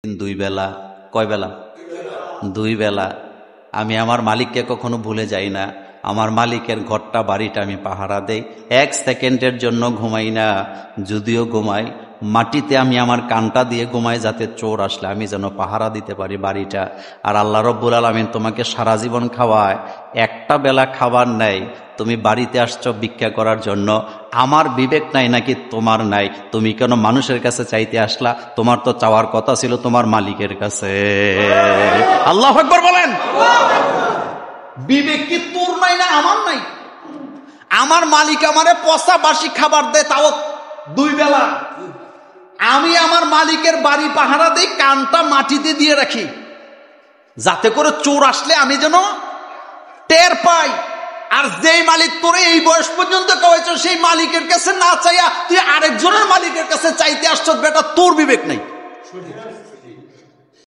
দুই বেলা, কয় বেলা? দুই বেলা। আমি আমার মালিককে কখনো ভুলে যাই না। আমার মালিকের ঘরটা বাড়িটা আমি পাহারা দেই, এক সেকেন্ডের জন্য ঘুমাই না। যদিও ঘুমাই, মাটিতে আমি আমার কানটা দিয়ে ঘুমাই, যাতে চোর আসলে আমি যেন পাহারা দিতে পারি বাড়িটা। আর আল্লাহ রব্বুল আলামিন তোমাকে সারা জীবন খাওয়ায়, একটা বেলা খাবার নেই, তুমি বাড়িতে আসছো ভিক্ষা করার জন্য। আমার বিবেক নাই নাকি তোমার নাই? তুমি কেন মানুষের কাছে চাইতে আসলা? তোমার তো চাওয়ার কথা ছিল তোমার মালিকের কাছে। আল্লাহু আকবার বলেন। বিবেক কি তোর নাই না আমার নাই? আমার মালিক আমারে পচা বাসি খাবার দেয়, তাও দুই বেলা। আমি আমার মালিকের বাড়ি পাহারা দেই, কানটা মাটিতে দিয়ে রাখি, যাতে করে চোর আসলে আমি যেন টের পাই। আর যেই মালিক তোরে এই বয়স পর্যন্ত খাওয়াইছো, সেই মালিকের কাছে না চাইয়া তুই আরেকজনের মালিকের কাছে চাইতে আসছ, বেটা তোর বিবেক নাই।